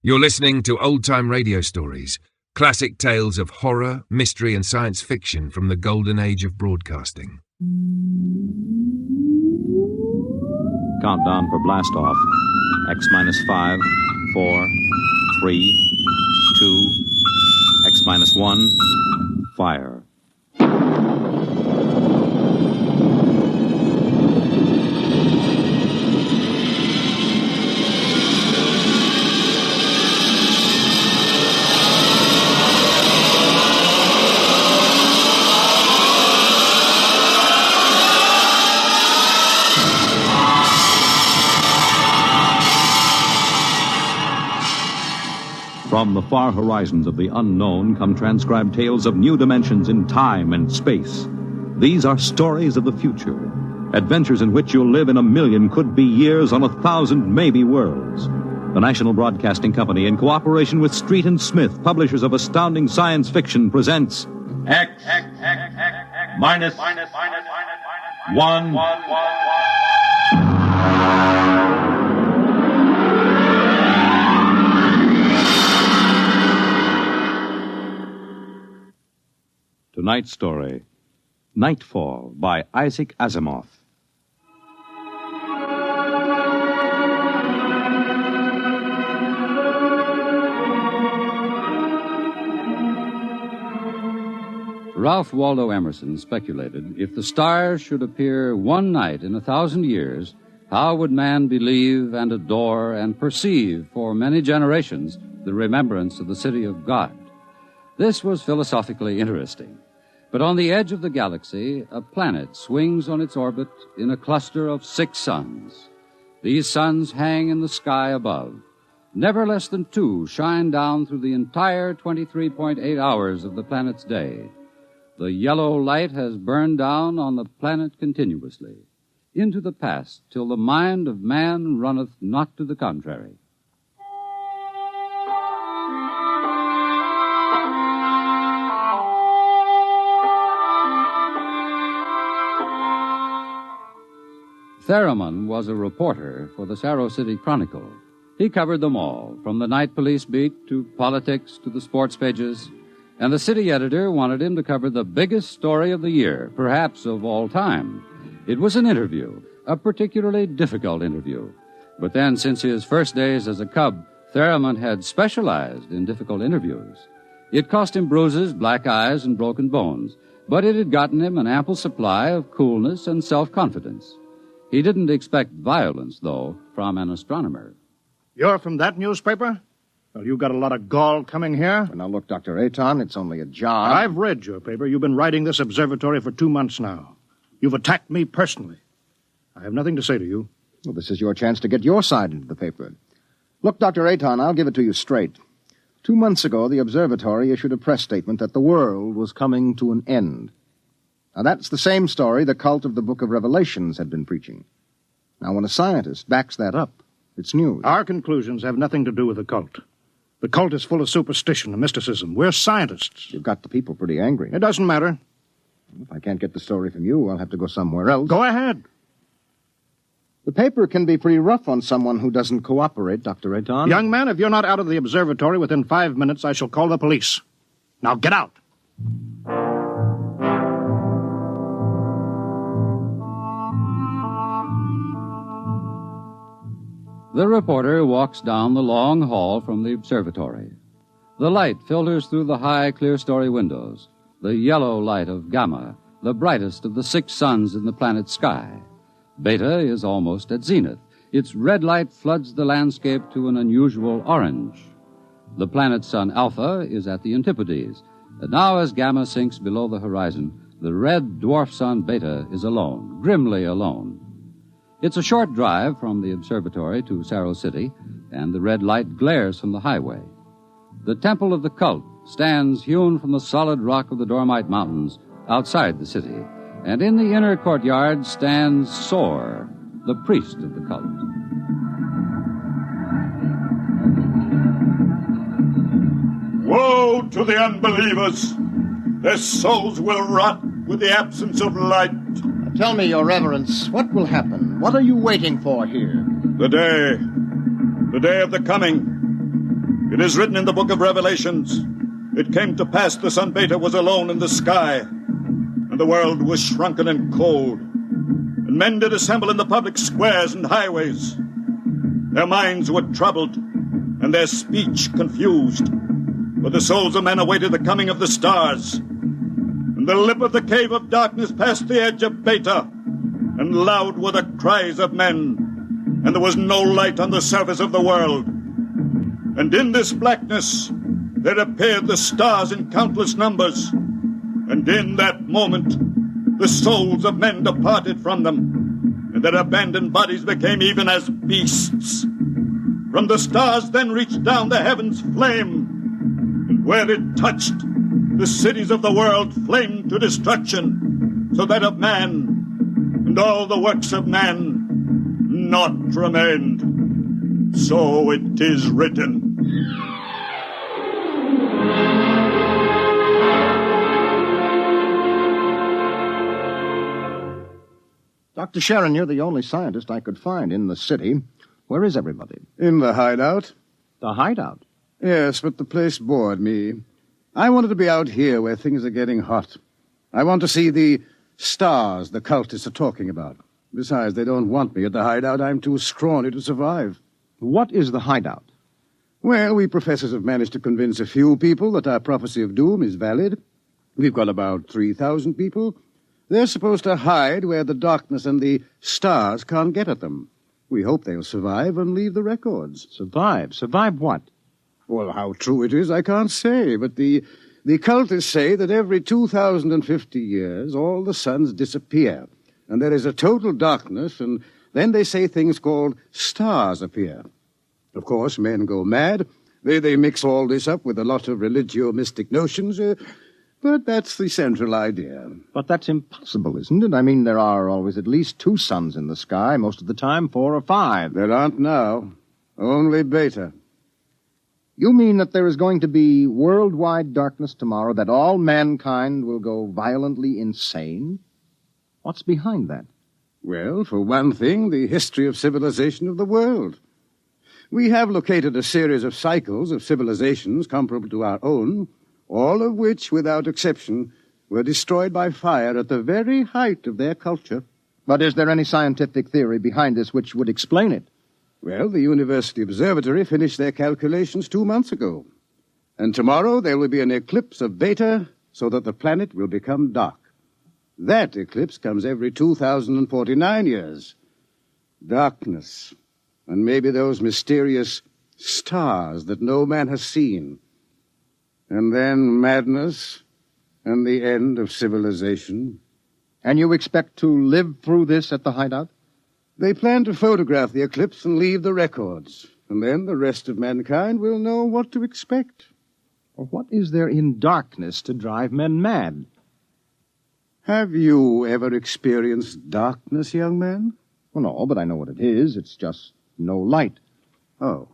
You're listening to old-time radio stories, classic tales of horror, mystery, and science fiction from the golden age of broadcasting. Countdown for blast off. X-5, 4, 3, 2, X-1, fire. From the far horizons of the unknown come transcribed tales of new dimensions in time and space. These are stories of the future, adventures in which you'll live in a million could-be years on 1,000 maybe worlds. The National Broadcasting Company, in cooperation with Street and Smith, publishers of astounding science fiction, presents X minus 1. Tonight's story, Nightfall, by Isaac Asimov. Ralph Waldo Emerson speculated, if the stars should appear one night in 1,000 years, how would man believe and adore and perceive for many generations the remembrance of the city of God? This was philosophically interesting. But on the edge of the galaxy, a planet swings on its orbit in a cluster of 6 suns. These suns hang in the sky above. Never less than 2 shine down through the entire 23.8 hours of the planet's day. The yellow light has burned down on the planet continuously, into the past, till the mind of man runneth not to the contrary. Theremin was a reporter for the Sarrow City Chronicle. He covered them all, from the night police beat to politics to the sports pages, and the city editor wanted him to cover the biggest story of the year, perhaps of all time. It was an interview, a particularly difficult interview. But then, since his first days as a cub, Theremin had specialized in difficult interviews. It cost him bruises, black eyes, and broken bones, but it had gotten him an ample supply of coolness and self-confidence. He didn't expect violence, though, from an astronomer. You're from that newspaper? Well, you got a lot of gall coming here. Well, now, look, Dr. Aton, it's only a job. I've read your paper. You've been writing this observatory for 2 months now. You've attacked me personally. I have nothing to say to you. Well, this is your chance to get your side into the paper. Look, Dr. Aton, I'll give it to you straight. 2 months ago, the observatory issued a press statement that the world was coming to an end. Now, that's the same story the cult of the Book of Revelations had been preaching. Now, when a scientist backs that up, it's news. Our conclusions have nothing to do with the cult. The cult is full of superstition and mysticism. We're scientists. You've got the people pretty angry. It doesn't matter. If I can't get the story from you, I'll have to go somewhere else. Go ahead. The paper can be pretty rough on someone who doesn't cooperate, Dr. Aton. Young man, if you're not out of the observatory within 5 minutes, I shall call the police. Now get out. The reporter walks down the long hall from the observatory. The light filters through the high, clear-story windows, the yellow light of Gamma, the brightest of the 6 suns in the planet's sky. Beta is almost at zenith. Its red light floods the landscape to an unusual orange. The planet's sun Alpha is at the antipodes, and now as Gamma sinks below the horizon, the red dwarf sun Beta is alone, grimly alone. It's a short drive from the observatory to Sarrow City, and the red light glares from the highway. The temple of the cult stands hewn from the solid rock of the Dormite Mountains outside the city, and in the inner courtyard stands Sor, the priest of the cult. Woe to the unbelievers! Their souls will rot with the absence of light. Tell me, Your Reverence, what will happen? What are you waiting for here? The day of the coming. It is written in the book of Revelations. It came to pass the sun Beta was alone in the sky, and the world was shrunken and cold. And men did assemble in the public squares and highways. Their minds were troubled, and their speech confused. For the souls of men awaited the coming of the stars. And the lip of the cave of darkness passed the edge of Beta, and loud were the cries of men, and there was no light on the surface of the world. And in this blackness there appeared the stars in countless numbers, and in that moment the souls of men departed from them, and their abandoned bodies became even as beasts. From the stars then reached down the heavens flame, and where it touched, the cities of the world flamed to destruction, so that of man and all the works of man naught remained. So it is written. Dr. Sharon, you're the only scientist I could find in the city. Where is everybody? In the hideout. The hideout? Yes, but the place bored me. I wanted to be out here where things are getting hot. I want to see the stars the cultists are talking about. Besides, they don't want me at the hideout. I'm too scrawny to survive. What is the hideout? Well, we professors have managed to convince a few people that our prophecy of doom is valid. We've got about 3,000 people. They're supposed to hide where the darkness and the stars can't get at them. We hope they'll survive and leave the records. Survive? Survive what? Well, how true it is, I can't say, but the cultists say that every 2,050 years all the suns disappear, and there is a total darkness, and then they say things called stars appear. Of course, men go mad. They mix all this up with a lot of religio-mystic notions, but that's the central idea. But that's impossible, isn't it? I mean, there are always at least 2 suns in the sky, most of the time 4 or 5. There aren't now. Only Beta. You mean that there is going to be worldwide darkness tomorrow, that all mankind will go violently insane? What's behind that? Well, for one thing, the history of civilization of the world. We have located a series of cycles of civilizations comparable to our own, all of which, without exception, were destroyed by fire at the very height of their culture. But is there any scientific theory behind this which would explain it? Well, the University Observatory finished their calculations 2 months ago. And tomorrow there will be an eclipse of Beta so that the planet will become dark. That eclipse comes every 2,049 years. Darkness, and maybe those mysterious stars that no man has seen. And then madness and the end of civilization. And you expect to live through this at the hideout? They plan to photograph the eclipse and leave the records. And then the rest of mankind will know what to expect. Well, what is there in darkness to drive men mad? Have you ever experienced darkness, young man? Well, no, but I know what it is. It's just no light. Oh.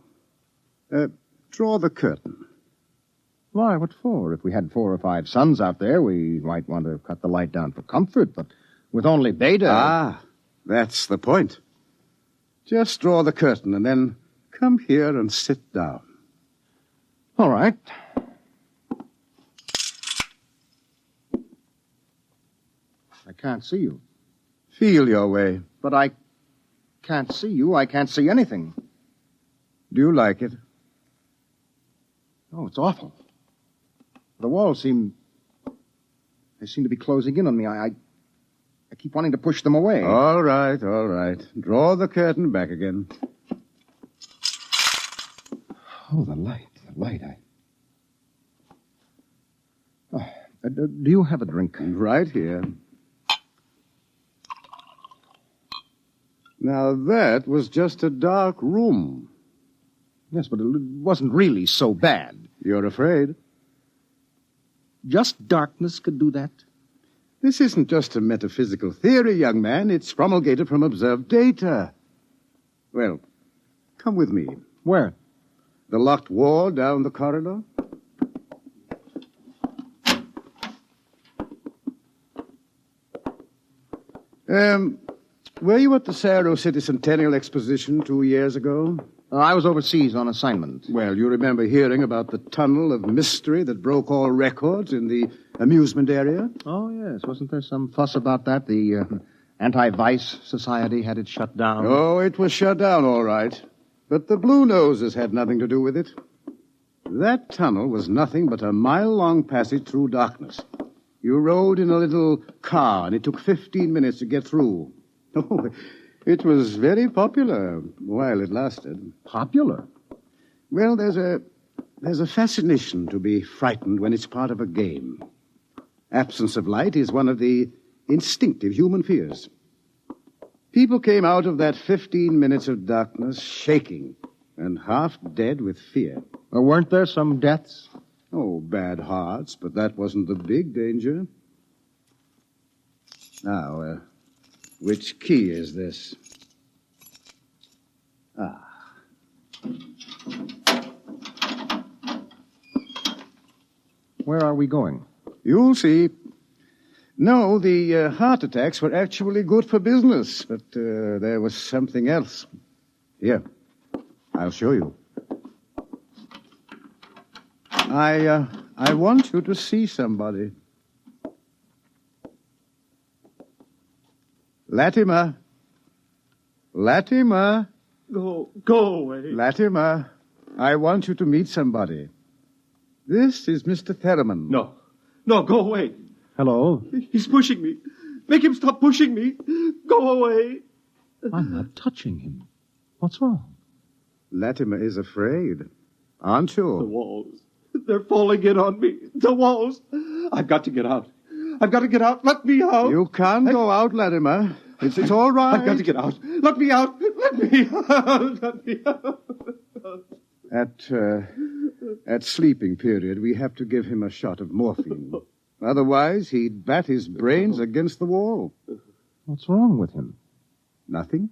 Draw the curtain. Why, what for? If we had 4 or 5 suns out there, we might want to cut the light down for comfort, but with only Beta... Ah, that's the point. Just draw the curtain and then come here and sit down. All right. I can't see you. Feel your way. But I can't see you. I can't see anything. Do you like it? Oh, it's awful. The walls seem to be closing in on me. I keep wanting to push them away. All right. Draw the curtain back again. Oh, the light. Do you have a drink? Right here. Now, that was just a dark room. Yes, but it wasn't really so bad. You're afraid? Just darkness could do that? This isn't just a metaphysical theory, young man. It's promulgated from observed data. Well, come with me. Where? The locked wall down the corridor. Were you at the Cerro City Centennial Exposition 2 years ago? I was overseas on assignment. Well, you remember hearing about the tunnel of mystery that broke all records in the amusement area? Oh, yes. Wasn't there some fuss about that? The Anti-Vice Society had it shut down. Oh, it was shut down, all right. But the Blue Noses had nothing to do with it. That tunnel was nothing but a mile-long passage through darkness. You rode in a little car, and it took 15 minutes to get through. Oh, it was very popular while it lasted. Popular? Well, there's a fascination to be frightened when it's part of a game. Absence of light is one of the instinctive human fears. People came out of that 15 minutes of darkness shaking and half dead with fear. Weren't there some deaths? Oh, bad hearts, but that wasn't the big danger. Now, which key is this? Where are we going? You'll see. No, the heart attacks were actually good for business, but there was something else. Here, I'll show you. I want you to see somebody. Latimer. Latimer. Go away. Latimer, I want you to meet somebody. This is Mr. Theremin. No, go away. Hello? He's pushing me. Make him stop pushing me. Go away. I'm not touching him. What's wrong? Latimer is afraid, aren't you? The walls. They're falling in on me. The walls. I've got to get out. I've got to get out. Let me out. You can't go out, Latimer. It's all right. I've got to get out. Let me out. Let me out. Let me out. At sleeping period, we have to give him a shot of morphine. Otherwise, he'd bat his brains against the wall. What's wrong with him? Nothing.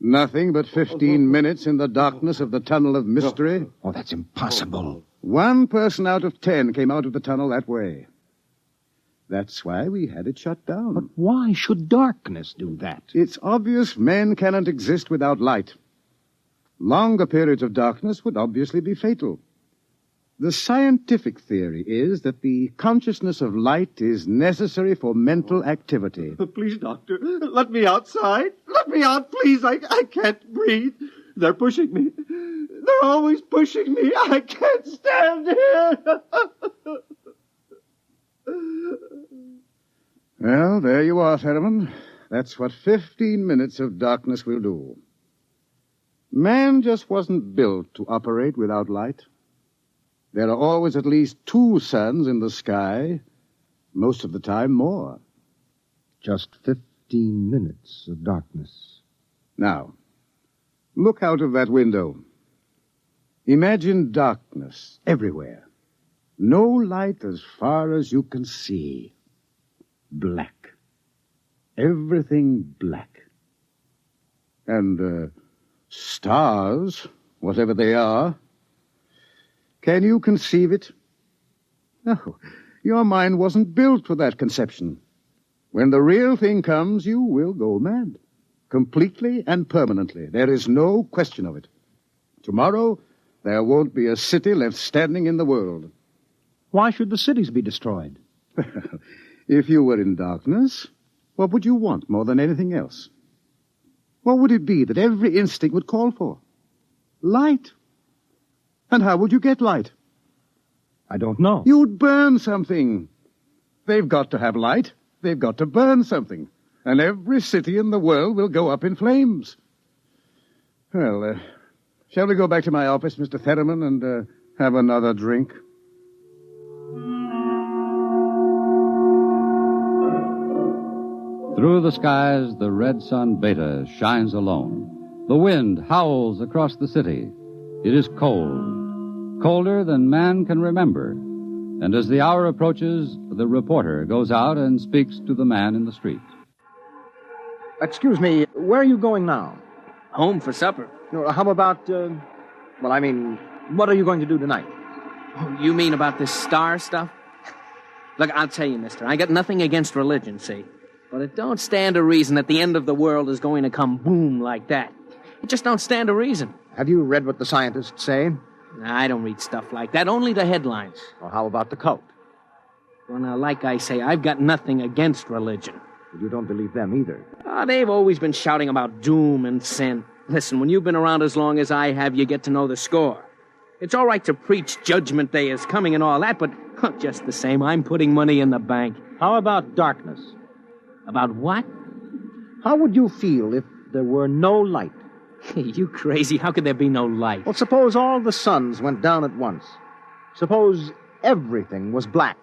Nothing but 15 minutes in the darkness of the tunnel of mystery. Oh, that's impossible. 1 person out of 10 came out of the tunnel that way. That's why we had it shut down. But why should darkness do that? It's obvious men cannot exist without light. Longer periods of darkness would obviously be fatal. The scientific theory is that the consciousness of light is necessary for mental activity. Please, doctor, let me outside. Let me out, please. I can't breathe. They're pushing me. They're always pushing me. I can't stand here. Well, there you are, Theremin. That's what 15 minutes of darkness will do. Man just wasn't built to operate without light. There are always at least 2 suns in the sky, most of the time more. Just 15 minutes of darkness. Now, look out of that window. Imagine darkness everywhere. No light as far as you can see. Black. Everything black. And, stars, whatever they are. Can you conceive it? No, your mind wasn't built for that conception. When the real thing comes, you will go mad. Completely and permanently. There is no question of it. Tomorrow, there won't be a city left standing in the world. Why should the cities be destroyed? If you were in darkness, what would you want more than anything else? What would it be that every instinct would call for? Light. And how would you get light? I don't know. You'd burn something. They've got to have light. They've got to burn something. And every city in the world will go up in flames. Well, shall we go back to my office, Mr. Theremin, and have another drink? Through the skies, the red sun Beta shines alone. The wind howls across the city. It is cold, colder than man can remember. And as the hour approaches, the reporter goes out and speaks to the man in the street. Excuse me, where are you going now? Home for supper. How about, what are you going to do tonight? Oh, you mean about this star stuff? Look, I'll tell you, mister, I got nothing against religion, see? But it don't stand to reason that the end of the world is going to come boom like that. I just don't stand a reason. Have you read what the scientists say? I don't read stuff like that, only the headlines. Or how about the cult? Well, now, like I say, I've got nothing against religion. You don't believe them either. They've always been shouting about doom and sin. Listen, when you've been around as long as I have, you get to know the score. It's all right to preach Judgment Day is coming and all that, but just the same, I'm putting money in the bank. How about darkness? About what? How would you feel if there were no light? You crazy. How could there be no light? Well, suppose all the suns went down at once. Suppose everything was black.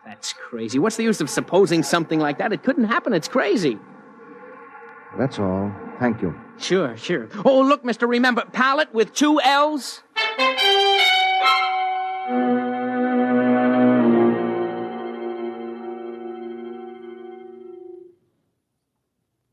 That's crazy. What's the use of supposing something like that? It couldn't happen. It's crazy. That's all. Thank you. Sure. Oh, look, mister, remember, pallet with 2 L's?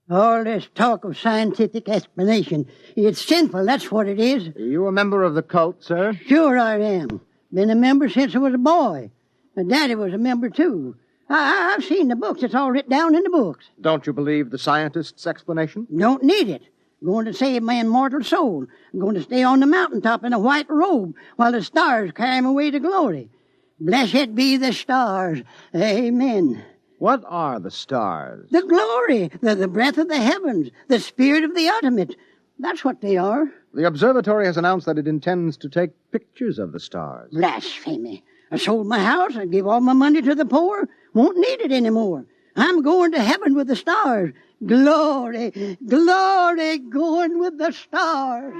All this talk of scientific explanation, it's sinful, that's what it is. Are you a member of the cult, sir? Sure I am. Been a member since I was a boy. My daddy was a member, too. I've seen the books. It's all written down in the books. Don't you believe the scientists' explanation? Don't need it. I'm going to save my immortal soul. I'm going to stay on the mountaintop in a white robe while the stars carry me away to glory. Blessed be the stars. Amen. What are the stars? The glory, the breath of the heavens, the spirit of the ultimate. That's what they are. The observatory has announced that it intends to take pictures of the stars. Blasphemy. I sold my house. I gave all my money to the poor. Won't need it anymore. I'm going to heaven with the stars. Glory, glory, going with the stars.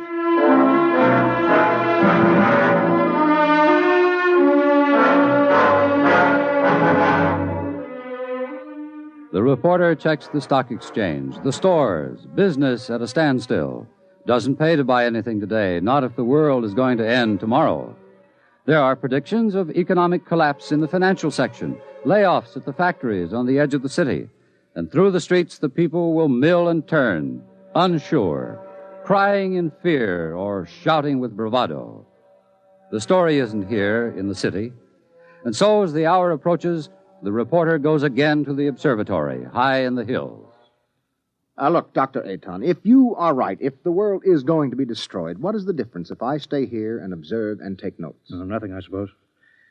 The reporter checks the stock exchange, the stores, business at a standstill. Doesn't pay to buy anything today, not if the world is going to end tomorrow. There are predictions of economic collapse in the financial section, layoffs at the factories on the edge of the city, and through the streets the people will mill and turn, unsure, crying in fear or shouting with bravado. The story isn't here in the city, and so as the hour approaches, the reporter goes again to the observatory, high in the hills. Look, Dr. Aton, if you are right, if the world is going to be destroyed, what is the difference if I stay here and observe and take notes? Nothing, I suppose.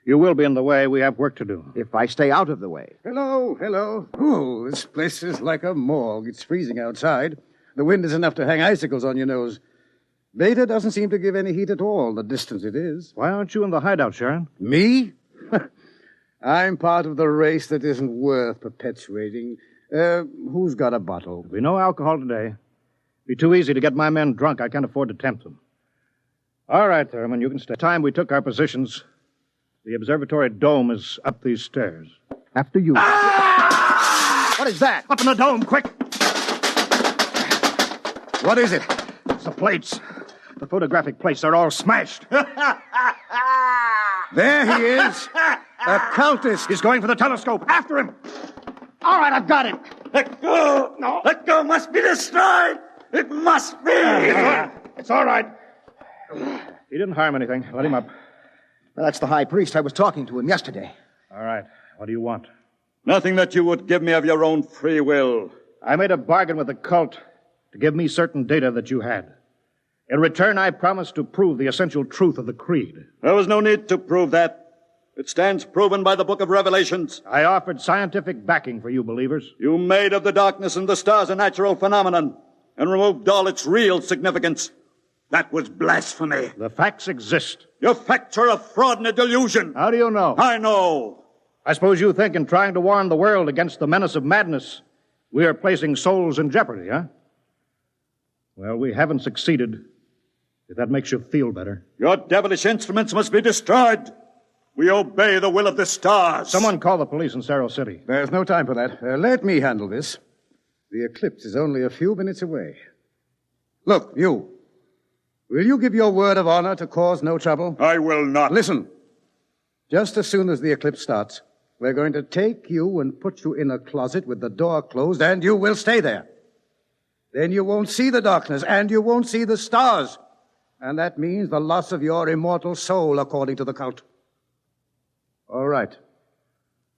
You will be in the way. We have work to do. If I stay out of the way. Hello. Oh, this place is like a morgue. It's freezing outside. The wind is enough to hang icicles on your nose. Beta doesn't seem to give any heat at all, the distance it is. Why aren't you in the hideout, Sharon? Me? I'm part of the race that isn't worth perpetuating. Who's got a bottle? There'll be no alcohol today. Be too easy to get my men drunk. I can't afford to tempt them. All right, Thurman, you can stay. Time we took our positions, the observatory dome is up these stairs. After you. Ah! What is that? Up in the dome, quick! What is it? It's the plates. The photographic plates are all smashed. There he is. A cultist. He's going for the telescope. After him. All right, I've got him. Let go! No. Let go must be destroyed! It must be! It's all right. He didn't harm anything. Let him up. Well, that's the high priest. I was talking to him yesterday. All right. What do you want? Nothing that you would give me of your own free will. I made a bargain with the cult to give me certain data that you had. In return, I promised to prove the essential truth of the creed. There was no need to prove that. It stands proven by the book of Revelations. I offered scientific backing for you believers. You made of the darkness and the stars a natural phenomenon and removed all its real significance. That was blasphemy. The facts exist. Your facts are a fraud and a delusion. How do you know? I know. I suppose you think in trying to warn the world against the menace of madness, we are placing souls in jeopardy, huh? Well, we haven't succeeded, if that makes you feel better. Your devilish instruments must be destroyed. We obey the will of the stars. Someone call the police in Cerro City. There's no time for that. Let me handle this. The eclipse is only a few minutes away. Look, you. Will you give your word of honor to cause no trouble? I will not. Listen. Just as soon as the eclipse starts, we're going to take you and put you in a closet with the door closed, and you will stay there. Then you won't see the darkness, and you won't see the stars. And that means the loss of your immortal soul, according to the cult. All right.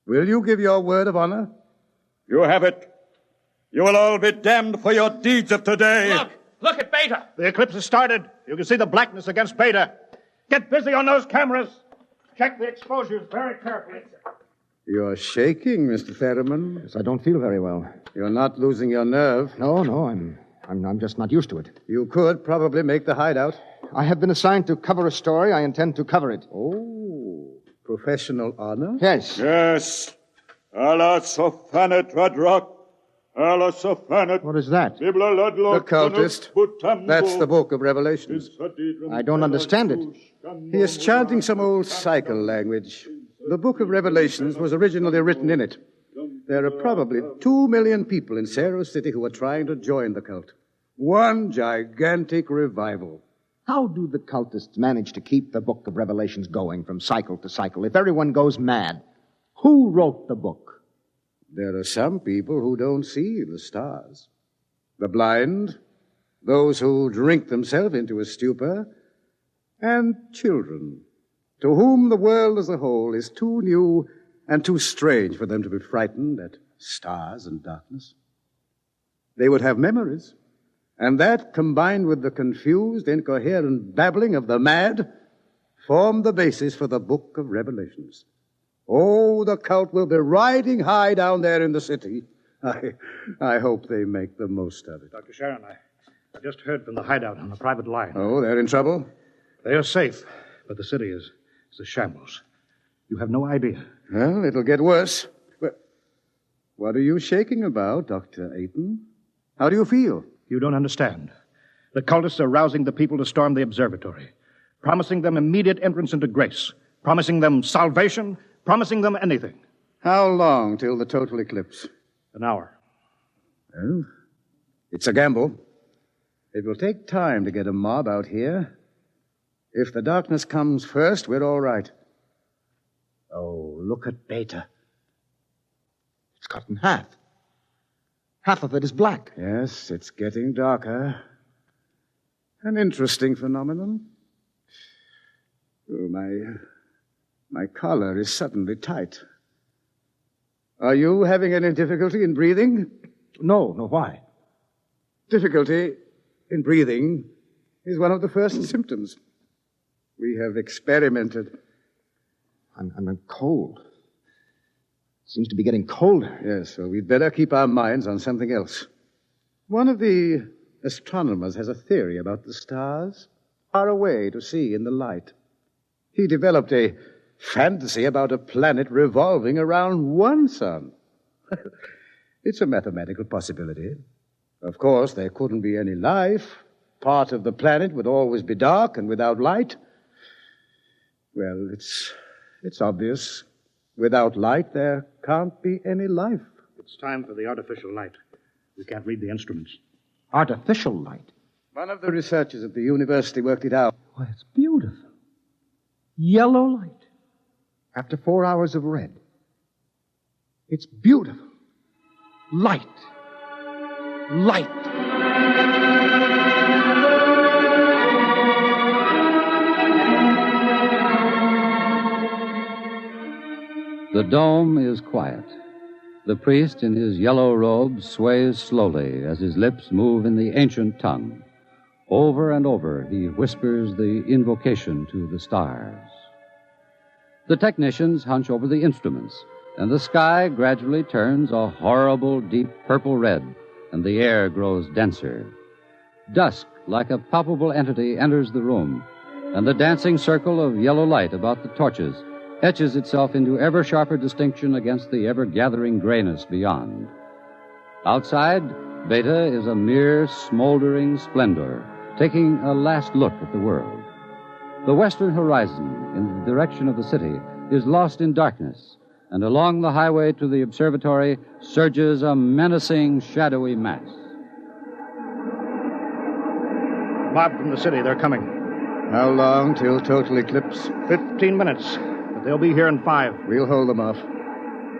Will you give your word of honor? You have it. You will all be damned for your deeds of today. Look at Beta. The eclipse has started. You can see the blackness against Beta. Get busy on those cameras. Check the exposures very carefully. You're shaking, Mr. Ferriman. Yes, I don't feel very well. You're not losing your nerve. No, I'm just not used to it. You could probably make the hideout. I have been assigned to cover a story. I intend to cover it. Oh, professional honor? Yes. Yes. Allah sofanet radrak. Allah sofanet. What is that? The cultist. That's the book of Revelations. I don't understand it. He is chanting some old cycle language. The book of Revelations was originally written in it. There are probably 2 million people in Cerro City who are trying to join the cult. One gigantic revival. How do the cultists manage to keep the book of Revelations going from cycle to cycle if everyone goes mad? Who wrote the book? There are some people who don't see the stars. The blind, those who drink themselves into a stupor, and children, to whom the world as a whole is too new and too strange for them to be frightened at stars and darkness. They would have memories, and that, combined with the confused, incoherent babbling of the mad, formed the basis for the book of Revelations. Oh, the cult will be riding high down there in the city. I hope they make the most of it. Dr. Sharon, I just heard from the hideout on the private line. Oh, they're in trouble? They are safe, but the city is a shambles. You have no idea. Well, it'll get worse. But what are you shaking about, Dr. Ayton? How do you feel? You don't understand. The cultists are rousing the people to storm the observatory, promising them immediate entrance into grace, promising them salvation, promising them anything. How long till the total eclipse? An hour. Well, it's a gamble. It will take time to get a mob out here. If the darkness comes first, we're all right. Oh, look at Beta. It's cut in half. Half of it is black. Yes, it's getting darker. An interesting phenomenon. Oh, my collar is suddenly tight. Are you having any difficulty in breathing? No, why? Difficulty in breathing is one of the first symptoms. We have experimented. I'm cold. It seems to be getting colder. Yes, so we'd better keep our minds on something else. One of the astronomers has a theory about the stars, far away to see in the light. He developed a fantasy about a planet revolving around one sun. It's a mathematical possibility. Of course, there couldn't be any life. Part of the planet would always be dark and without light. Well, it's obvious. Without light, there can't be any life. It's time for the artificial light. We can't read the instruments. Artificial light? One of the researchers at the university worked it out. Why, it's beautiful. Yellow light. After 4 hours of red. It's beautiful. Light. Light. The dome is quiet. The priest in his yellow robe sways slowly as his lips move in the ancient tongue. Over and over, he whispers the invocation to the stars. The technicians hunch over the instruments, and the sky gradually turns a horrible deep purple red, and the air grows denser. Dusk, like a palpable entity, enters the room, and the dancing circle of yellow light about the torches etches itself into ever sharper distinction against the ever-gathering grayness beyond. Outside, Beta is a mere smoldering splendor, taking a last look at the world. The western horizon, in the direction of the city, is lost in darkness, and along the highway to the observatory surges a menacing, shadowy mass. Mob from the city, they're coming. How long till total eclipse? 15 minutes. But they'll be here in 5. We'll hold them off.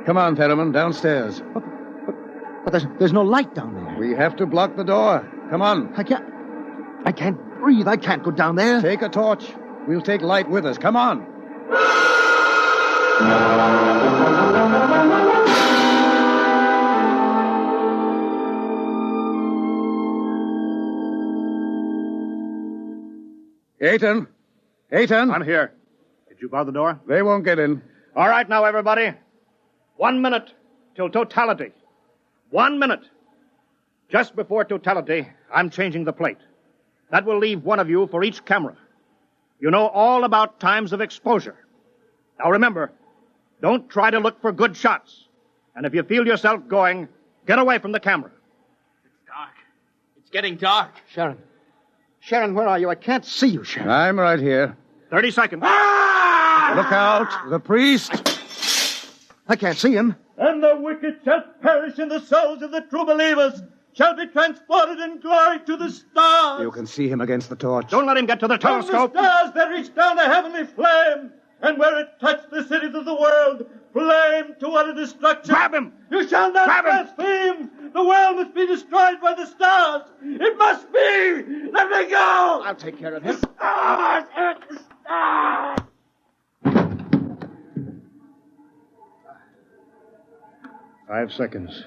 Come on, Ferriman, downstairs. But there's no light down there. We have to block the door. Come on. I can't breathe. I can't go down there. Take a torch. We'll take light with us. Come on. Aiton? Aiton? I'm here. Did you bar the door? They won't get in. All right, now, everybody. 1 minute till totality. 1 minute. Just before totality, I'm changing the plate. That will leave one of you for each camera. You know all about times of exposure. Now remember, don't try to look for good shots. And if you feel yourself going, get away from the camera. It's dark. It's getting dark. Sharon. Sharon, where are you? I can't see you, Sharon. I'm right here. 30 seconds. Look out. The priest. I can't see him. And the wicked shall perish, and the souls of the true believers shall be transported in glory to the stars. You can see him against the torch. Don't let him get to the From telescope. the stars there reach down a heavenly flame, and where it touched the cities of the world, flame to utter destruction. Grab him! You shall not Grab him! blaspheme! The world must be destroyed by the stars! It must be! Let me go! I'll take care of him. Stars! The stars! 5 seconds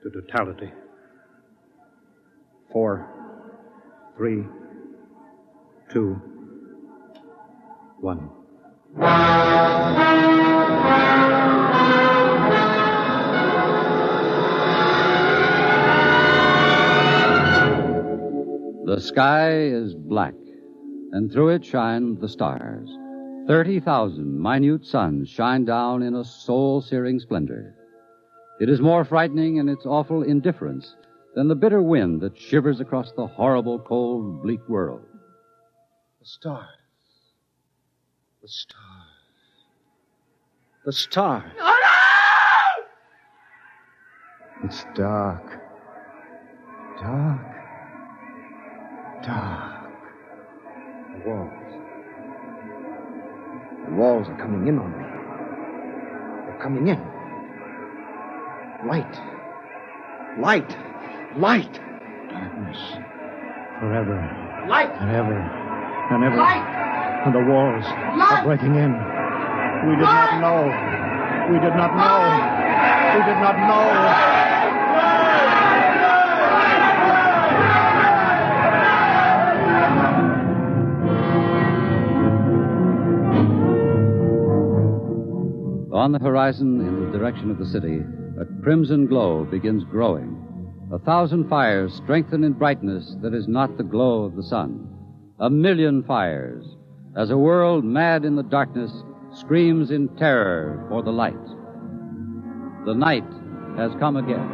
to totality. 4, 3, 2, 1. The sky is black, and through it shine the stars. 30,000 minute suns shine down in a soul-searing splendor. It is more frightening in its awful indifference than the bitter wind that shivers across the horrible, cold, bleak world. The stars. The stars. The stars. Oh, no! It's dark. Dark. Dark. The walls. The walls are coming in on me. They're coming in. Light. Light. Light. Darkness. Forever. Light! And ever. And ever. Light! And the walls are breaking in. We did not know. We did not know. We did not know. On the horizon, in the direction of the city, a crimson glow begins growing. 1,000 fires strengthen in brightness that is not the glow of the sun. 1,000,000 fires, as a world mad in the darkness screams in terror for the light. The night has come again.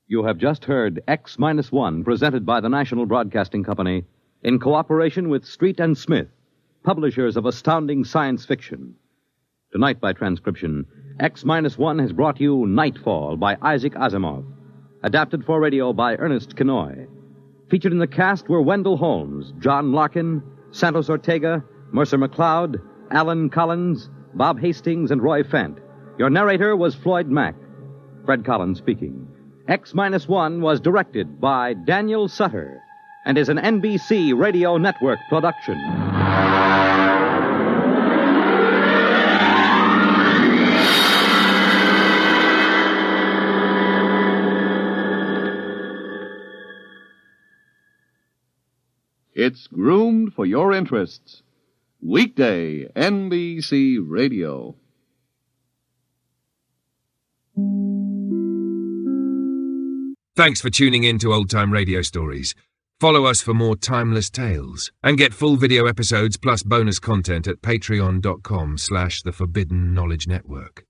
You have just heard X-1, presented by the National Broadcasting Company in cooperation with Street and Smith, publishers of astounding science fiction. Tonight, by transcription, X-1 has brought you Nightfall by Isaac Asimov, adapted for radio by Ernest Kenoy. Featured in the cast were Wendell Holmes, John Larkin, Santos Ortega, Mercer McLeod, Alan Collins, Bob Hastings, and Roy Fent. Your narrator was Floyd Mack. Fred Collins speaking. X-1 was directed by Daniel Sutter and is an NBC Radio Network production. It's groomed for your interests. Weekday NBC Radio. Thanks for tuning in to Old Time Radio Stories. Follow us for more timeless tales and get full video episodes plus bonus content at patreon.com/The Forbidden Knowledge Network.